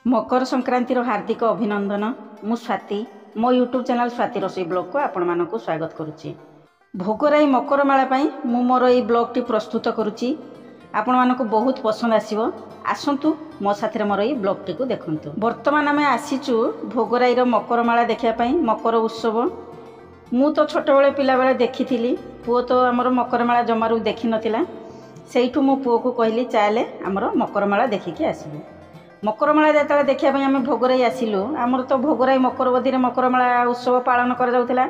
मकर संक्रांतिर हार्दिक अभिनंदन। मु स्वाति मो यूट्यूब चैनल स्वाति रोषेई ब्लॉग को आपण मानक स्वागत करुच्ची। भोगराई मकर मेला पाई मु मोर ये ब्लॉग टी प्रस्तुत करुच्ची। आपण मानक बहुत पसंद आसीबो। आसंतु मो साथरे मोर ये ब्लॉग टी को देखंतु। वर्तमान आमे आसीचु भोगराई रो मकर मेला देखिया पाई। मकर उत्सव मु तो छोट बेले पिला बेले देखिथिली। पुओ तो हमर मकर मेला जमारू देखि नथिला। सेइठु मो पुओ को कहली चाले हमर मकर मेला देखिके आसीबो। मकर मेला जो देखा आम भोगराई आसिलु। आमर तो भोगराई मकरबदी मकर मेला उत्सव पालन कर जाउथला।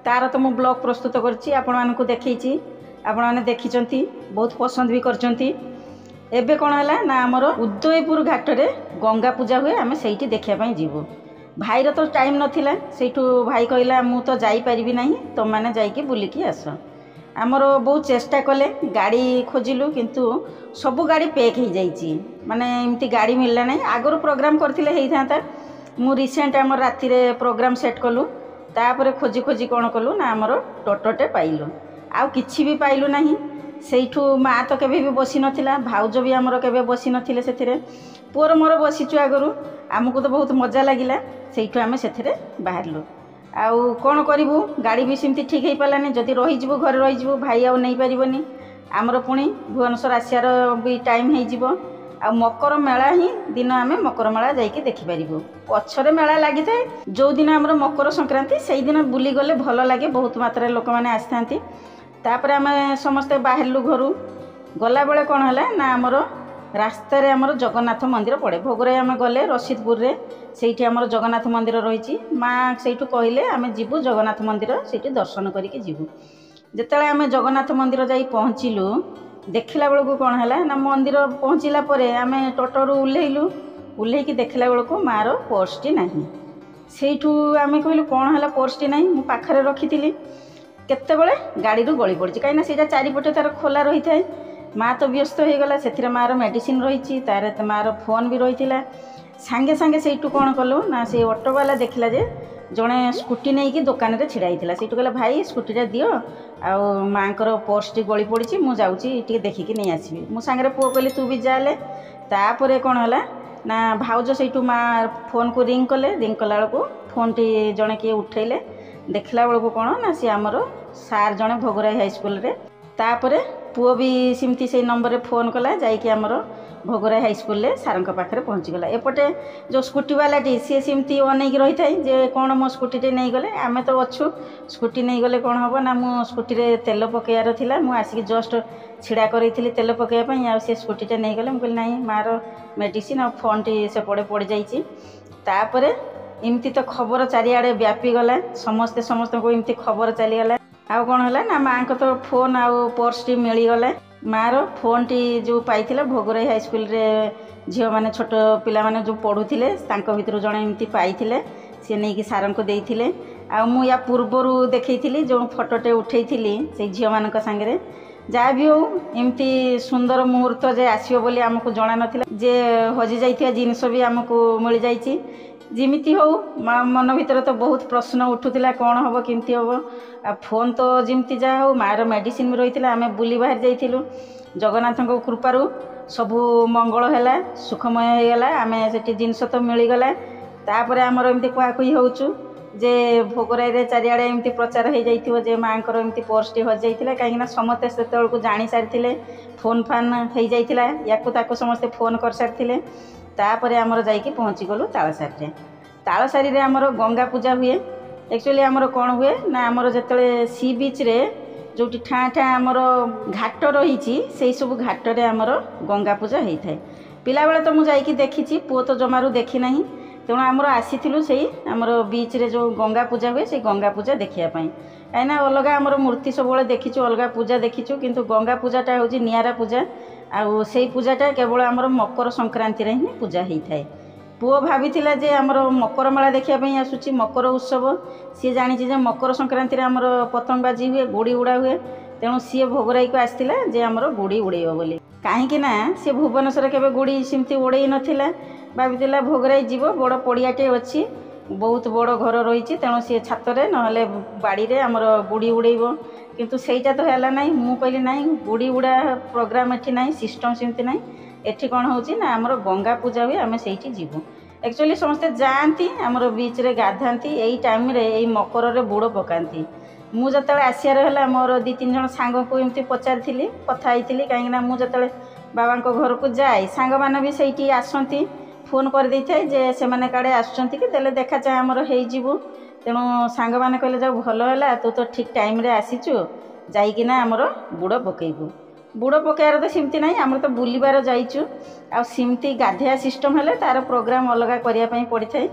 तार तो मु ब्लॉग प्रस्तुत करछि, आपण मानकु देखैछि। आपण माने देखिचंती, बहुत पसंद भी करचंती। एबे कोन हला ना आमर उदयपुर घाट रे गंगा पूजा हुए। आमे सेइठी देखिया पई जीवो। भाईर तो टाइम नथिला। सेइठु भाई कहला मु तो जाई परिबि नाही, तुम माने जाईकी बुलिकी आस। आमर बहुत चेष्टा कले गाड़ी खोजिलु, किंतु सबु गाड़ी पैक हो जाइए। माने एमती गाड़ी मिलला नहीं। आगर प्रोग्राम करथिले हेई थांता। मु रिसेंट आमर राति रे प्रोग्राम सेट कलु। तापरे खोजी खोजी कोन कलु ना आमर टोटोटे पाइलु। आउ किछि भी पाइलु नाही। सेइठु मा तो केबे भी बसी नथिला। भाउज भी आमर केबे बसी नथिले सेथिरे। पुअर मोर बसीचु आगरु। आमको तो बहुत मजा लागिला। सेइठु आमे सेथिरे बाहरलु। आउ कौन करूँ, गाड़ी भी सेमती ठीक हो पारानी। जदि रहीजु घर रहीजु भाई आउ नहीं पारिबनी। आमर पुणी भुवनेश्वर आसियार भी टाइम हो। आ मकर मेला ही दिन आमे मकर मेला जाइए देखिपर। पछरे मेला लगी थाए। जो दिन आमर मकर संक्रांति से दिन बुली गले भल लगे। बहुत मात्रा लोक मैंने आसी था। आम समस्ते बाहरलु घर। गला बेले कौन है ना आमर रास्तार आमर जगन्नाथ मंदिर पड़े। भोगराई आम गले रसीदपुर रे सेठी आमर जगन्नाथ मंदिर रही। माँ सेठू कहले आम जीवु जगन्नाथ मंदिर सेठी दर्शन करके जीवु। जेतेले आम जगन्नाथ मंदिर जाई पहुँचलु, देखला बेलू कौन है ना मंदिर पहुँचला आम टोटोरू उल्लैलु। उल्लैकी देखला बेलू मार पर्सटी नहीं। सेठू आम कहलु कौन है पर्सटी नहीं। मु पाखरे रखी केतेबेले गाड़ी गली पड़ी कहीं से चारिपटे तार खोला रही थाए। माँ तो व्यस्त हो गला। से मार मेडिसिन रही तार मार फोन भी रही। सांगे सांगे सेठू कौन कलु ना से ऑटो वाला देखला जे जड़े स्कूटी नहीं कि दुकान रे छिड़ा होता। से कहला भाई स्कूटीटा दियो आ माँकर पर्सटी गली पड़ी। मु जाऊँगी देखिकी नहीं आसबि। मो सांगे पुओ कहली तू भी जाले। तापर कौन है ना भाउज सेठू माँ फोन को रिंग कले। रिंग कला बेलू फोन टी जड़े किए उठेले। देखला बेलू कौन ना सी आमर सार जड़े भोगराई हाईस्कल रे। तापर पुओ भी सेमती से नंबर फोन कला। जाइए आमर भोगराई हाईस्कल सार पाखे पहुँचीगला। एपटे जो स्कूटी वालाटी सी सेमती अनेक रही थाए जे कौन मो स्कूटी नहीं गले। आम तो अच्छु स्कूटी नहीं गले कौन हम ना मो स्कूटी रे तेल पकेयार थिला। मु आसिक जस्ट छिड़ा करी तेल पकेयापी। आ से स्कूटीटा नहीं गले। मुझे नहीं मार मेडिसिन आ फोन टी से पड़े पड़ जाइए। तापर एमती तो खबर चारिआडे व्यापी गला। समस्ते समस्त को एमती खबर चलीगला। आउ कौन है ना माँ को तो फोन आउ पर्स टी मिलगला। मार फोन टी जो पाई भोगराई हाईस्कल रे झील मैंने छोट पिला माने जो पढ़ुले भर जड़े एमती पाई सी नहीं कि सार को देते। आ मु या पूर्वर देखी जो फोटोटे उठे से झील मान सांगे जहाँ भी हो एमती सुंदर मुहूर्त जे आसो बोली आमको जना नाला। जे हजि जाइथिया जिनस भी आमको मिल जाइए। जिमिति हो मन भीतर तो बहुत प्रश्न उठूला कौन हम केमती हम। आ फोन तो जमती जहाँ हो मार मेडिसिन भी रही। आम बुली बाहर जाइलु। जगन्नाथ कृपारू सबू मंगल है सुखमय होगला। आम से जिनस तो मिलगला। तापर आमर एमती कहकई होचु जे भोगराई रे चारिआडे एमती प्रचार हो जाइथिबो जे माँकर एमती पर्सटी हजि जाइथिला। कहीं समस्ते से जानी सारी फोन फान हो जाइथिला। याकू ताकू समस्ते फोन कर सारी। तापर आमर जाइए पहुँची गलु तालसारी। तालसारी रे आमर गंगा पूजा हुए। एक्चुअली आमर कौन हुए ना आमर जिते सी बीच रे जो ठाँ ठाँ आमर घाट रही से सब घाट रे आमर गंगा पूजा होता है। पिला बेले तो मुझे देखी। पुओ तो जमारू देखी ना। तेणु आमर आसीलु से आमर बीच रे जो गंगा पूजा हुए से गंगा पूजा देखापी। कहीं अलग आमर मूर्ति सब देखीचु अलग पूजा देखीचु, किंतु गंगा पूजाटा हूँ निआरा पूजा। आउ से पूजाटा केवल आमर मकर संक्रांति रे ही पूजा होता है। पुओ भाभी जे आमर मकर मेला देखापी आसूची मकर उत्सव। सी जानी मकर संक्रांति रे आमर पतंगबाजी हुए गुड़ी उड़ा हुए। तेणु सी भोगराई को आसला जे आमर गुड़ी उड़ेब बोली। कहीं ना सी भुवनेश्वर केबे गुड़ी सेमती उड़े नथिला। भाभी भोगराई जीव बड़ पड़ियाटे अच्छी बहुत बड़ घर रही। तेणु सी छातरे ना बाड़ी रे आमर गुड़ी उड़ेब। किंतु सेटा तो है ना। मु कहली ना गुड़ी उड़ा प्रोग्राम एठी ना सिस्टम सेमती ना। एठी कौन होची ना आमर गंगा पूजा हुए आम से जीवु एक्चुअली समस्ते जाती आमर बीच रे गाधाती यही टाइम रे यही मकर रे बुड़ पकाती मुझे आसियार है मोर 2-3 जन सांग को एमती पचारि कथी कहीं मुझे बाबा घर को जाए सांग मान भी सही आसती फोन कर दे थाए जे से माने काड़े आसुचंती कि देले देखा चाहे आमर हो तेणु सांग मैंने कहले जाऊ भल है तू तो ठीक टाइम रे आसीचु जाइकिना आमर बुड़ पकेबू बुड़ पकायर तो सेमती ना आम तो बुलबार जाइचु आमती गाधेया सिस्टम है तार प्रोग्राम अलग करने पड़ी था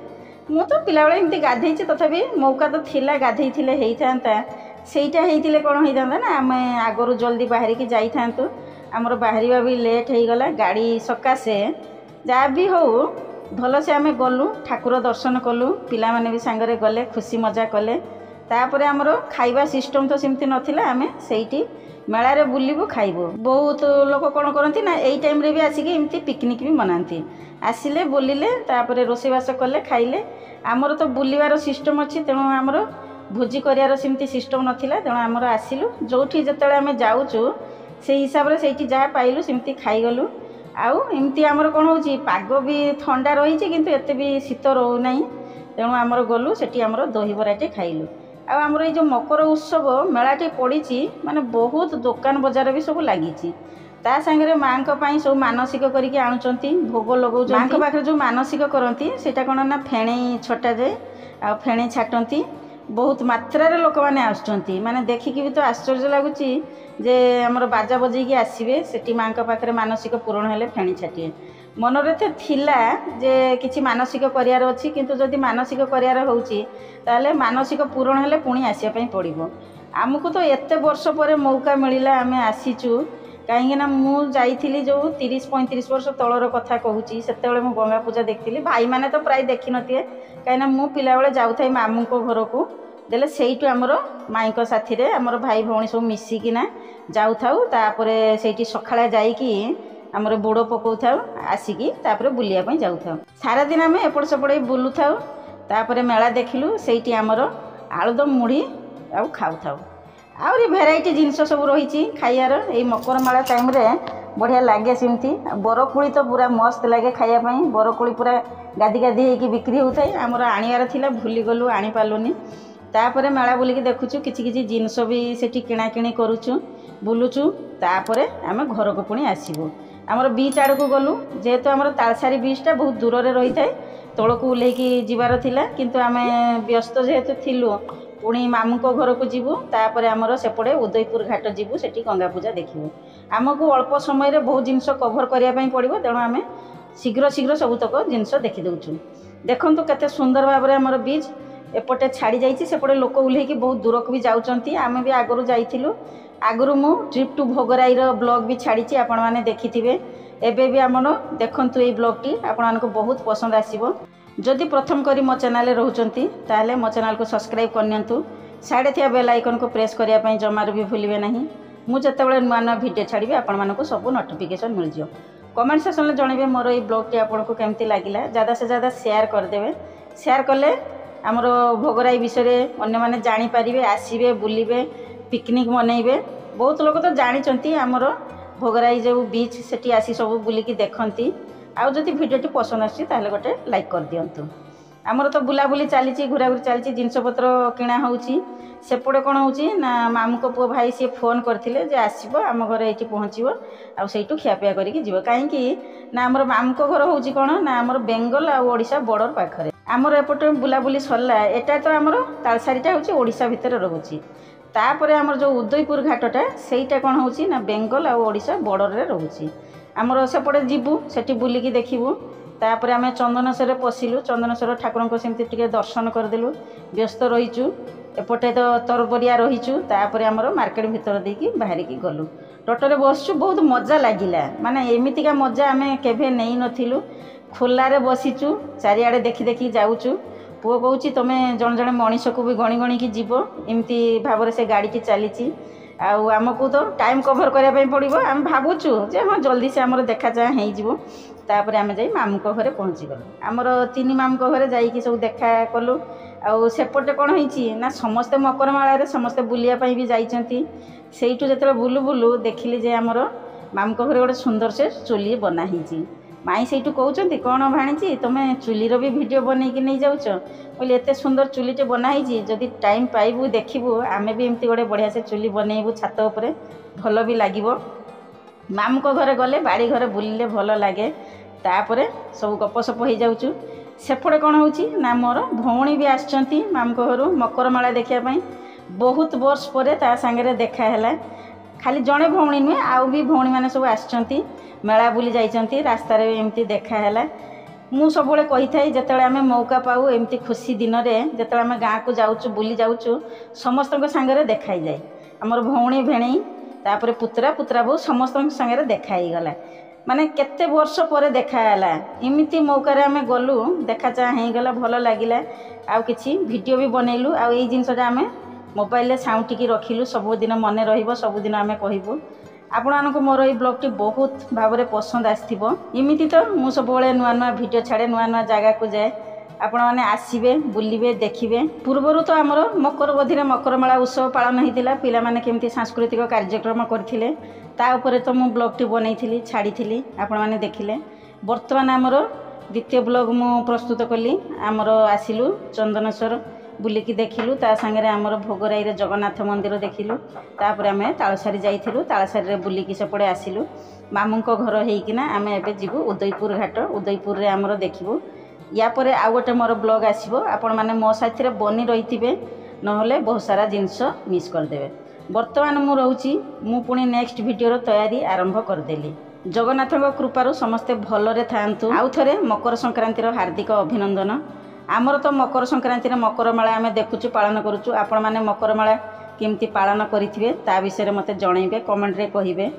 मु तो पिला बेले एमती गाधे तथापि मौका तो थिला गाधे होता सेटा होते कौन होता ना आम आगरू जल्दी बाहर की जाई था आमर बाहर भी लेट हो गला गाड़ी सकाशे जहाँ भी हो भल से आम गलु ठाकुर दर्शन कलु पिला माने भी सांगरे गले खुशी मजा कले तापर आमर खाइबा सिस्टम तो सेमती नथिला आम सेठी मेला रे बुलिबु खाइबु बहुत लोक कौन करती ना यही टाइम रे भी आसिकी एमती पिकनिक भी मनाती आसिले बुलिले तापर रोषेबास कले खाइले आमर तो बुलिबार सिस्टम अच्छी तेणु आमर भोजी करार सेमती सिस्टम नथिला तेणु आमर आसिलु जोठी जतले आम जाऊचु से हिसाब से सेठी जहाँ पाइलु सेमती खाइगलु आउ एमती आमर कौन होची पाग भी ठंडा रही किंतु एते भी शीत रोना तेणु आमर गलु सेठी आमर दही बराटे खाइलु आमर ये जो मकर उत्सव मेलाटी पड़ी माने बहुत दुकान बजार भी सब लगी ता सांगे माँ सब मानसिक करके आणुचंती भोग लगौ माँ पाखे जो मानसिक करती सेटा कौन ना फेणे छटा जाए आ फेणे छाटती बहुत मात्रा लोक मैंने आसुचंती माने देखिकी भी तो आश्चर्य लगुच जे आमर बाजा बजेकी आसबे सेठी माँ पाखे मानसिक पूरण हेले फेणी छाटिए मनरे तो थिला जे किछि मानसिक करियार अछि किंतु जदि मानसिक करियार होउची ताले मानसिक पूरण हेले पुणी आसिया पई पड़िबो आमको तो एते वर्ष पर मौका मिलिला आमे आसीचु कहीं ना मु जाइथिली जो 30-35 वर्ष तलर कथा कहूची सेतेबेले मु गंगा पूजा देखिली भाई माने तो प्राय देखि नथिए कहीं मु पिला बेले जाउथाई मामू को घर को देले सेइटु हमर माई को साथी रे हमर भाई भौणी सब मिसिकिना जाउथाउ तापरे सेइटी सखाळा जाईकी आमर बुड़ पकाऊ था आसिकी तापर बुलिया पई जाऊ था सारा दिन आम एपट सेपट बुलू था तापर मेला देखिलु सेठी आमर आलुदम मुढ़ी आउ खाऊ था आहरी भेराइटी जिनस सब रही खाइबार ये मकर मेला टाइम रे बढ़िया लगे सेमती बरकोली तो पूरा मस्त लगे खायापाई बरकोली पूरा गादी गादी होगी बिक्री होता है आमर आनिबार थिला भूली गलु आनी पालुनी तापर मेला बुलिकी देखुचु किछि किछि जिनस भी सेठी किणाकिणी करुचु बुलुचु तापर आम घर को पुणी आसबू आमर बीच आड़ को गलु जेहेतु आमर तालसारी बीचटा बहुत दूर रे रही थाए तल को ओह्लैकी जीवार थिला किंतु आम व्यस्त जेहेतु थिलु पुणी मामू को घर को जीवु तापर आमर सेपटे उदयपुर घाट जीवु सेठी गंगा पूजा देखिबु आमको अल्प समय रे बहुत जिनस कभर करिया पई पड़िबो तेणु आम शीघ्र शीघ्र सबुतक जिनस देखि दउछु देखंतु केते सुंदर भाबरे आमर बीच एपटे छाड़ी जाइछि सेपटे लोक ओह्लैकी बहुत दूर को भी जाउचंती आम भी आगरु जाइथिलु आगुरी मु ट्रिप टू भोगराई ब्लॉग भी छाड़ी आपण मैंने देखिथिबे एबे भी आमन देखंतु ये ब्लॉग टी आपण मानको बहुत पसंद आसीबो जदि प्रथम करी मो चैनल रहउचंती ताले मो चैनल को सब्सक्राइब करनियंतु साइड थिया बेल आइकन को प्रेस करिया पई जमार भी भूलिबे नहीं मु जतेबेले नुआ नुआ वीडियो छाड़िबे आपण मानको सब नोटिफिकेशन मिल जियो कमेंट सेक्शन में जनइबे मोर ये ब्लॉग टी आपण को केमती लागिला ज्यादा से ज्यादा शेयर कर देबे शेयर कले आमर भोगराई विषय अन्य माने जानि पारिबे आसीबे बुलिबे पिकनिक मनइबे बहुत लोग तो जानी आमर भोगराई जो बीच सेठी आसी सब बुलिकी देखती आउ जदि भिडियोटी पसंद आसी ताहले गोटे लाइक कर दियंतु आमर तो बुलाबुली चली घुराघुरी चली जिनपतर किणा होउची सेपटे कौन होउची ना मामू को पुओ भाई सी फोन करथिले जे आसीबो आम घर एठी पहुँचीबो आ सेठू खियापिया करिकी जीवो काहेकि ना आमर मामू को घर होउची कोन ना आमर बेंगल आ ओडिशा बॉर्डर पाखरे आमर एपटे बुलाबुली सरला एटा तो आमर तालसारीटा होउची ओडिशा भितर रहउची तापर आमर जो उदयपुर घाटटा सेटा कौन होउची ना बेंगल आ ओडिशा बॉर्डर रे रहउची आमर सेपटे जीवु सेठी बुलिकी देखिबु तापर आम चंदनेश्वर पशिलु चंदनेश्वर ठाकुर को सेमती टिके दर्शन करदेलु व्यस्त रहीचु एपटे तो तरबरिया रहीचु तापर आमर मार्केट भितर देकी बाहर की गलु टोटोरे बसचु बहुत मजा लागिला माने एमितिका मजा आमे केभे नेई नथिलु खोलारे बसीचु चारिआडे देखि देखि जाउचु पुओ कहूँ तुम जन जन मनीष को भी गणी गणी की जीव एमती भाव से गाड़ी चली आमको तो टाइम कभर करने पड़ो आम भावुचु जे हाँ जल्दी से आमर देखा चाह होपर आम जा मामू घरे पहुँची गलु आमर 3 मामू घरे जाइए सब देखा कलु आसेपटे कौन होना समस्ते मकर माल समस्ते बुलिया भी जाइंट से बुलू बुलू देखिली जे आमर मामू को घरे गोटे सुंदर से चुली बनाही माई से कहते कौन भाणी तुम चुलीर भी वीडियो बनईकि नहीं जाऊच बोली एत सुंदर चुलीटे बनाई जदि टाइम पाइबू देखू आमे भी एमती गोटे बढ़िया से चुली बनईबू छात उपरे भल भी लगे मामू को घरे गले बाड़ी घरे बुलिले भल लगे तापर सब गपसप हो जाऊँ सेपटे कौन हो मोर भौणी भी आसछंती मामू को घर मकर मेला देखापी बहुत वर्ष पर ता सांगे देखाला खाली जड़े भौणी नुहे आउ भी भौणी मैंने सब आसछंती मेला बुली जाइछंती रास्तार एमती देखाला मु सब कही थाए जिते आम मौका पाऊ एमती खुशी दिन में जिते आम गाँव को जाऊँ बुली जाऊँ समस्त सांगे देखाई जाए आमर भौणी भेणी तापर पुतरा पुतरा बो समस्त सांगे देखाईगला माने केते वर्ष पर देखाला इमिती मौकार आम गलु देखा चाह होगला भल लगिला आउ किछि वीडियो भी बनैलु आउ एई जिनसटा आम मोबाइल साउंटिकी रखिलु सबुदिन मन रहिबो सबुदिन आम कहबू आपको मोर ये ब्लॉग टी बहुत भाव में पसंद आसथिबो इमिति तो मु सब नुआ नुआ वीडियो छाड़े नुआ नुआ जगह को जाए आपण मैंने आसबे बुलिबे देखिबे पूर्वर तो आमर मकर बधीरे मकर मेला उत्सव पालन होता पिला माने केमती सांस्कृतिक कार्यक्रम करथिले ता उपरे तो मु ब्लॉग टी बनई छाड़ी आपण मैंने देखिले वर्तमान आमर द्वितीय ब्लॉग मु प्रस्तुत कली आमर आसिलु चंदनेश्वर बुलिकी देखिलु ता सांगे आमर भोगराई रे जगन्नाथ मंदिर देखिलु तापर आम तालसारी जाइथिलु तालसारी रे बुलिकी सेपड़े आसिलु मामू को घर होइकिना आम एबे जीवु उदयपुर घाट उदयपुर रे आमर देखिबु या परे आउ गोटे मोर ब्लॉग आसीबो आपण माने मो साथी बनी रही नहले बहुत सारा जिनस मिस करदेवे वर्तमान मु रहूची मु पुणी नेक्स्ट वीडियो तैयारी आरंभ करदेली जगन्नाथ कृपारू समस्ते भलरे थांतु आउ थरे मकर संक्रांतिर हार्दिक अभिनंदन आमर तो मकर संक्रांति मकर मेला आम देखुचु पालन करुचु आपण माने मकर मेला केमती पालन करिथिबे ता विषय मते जणैबे कमेंट रे कहिबे।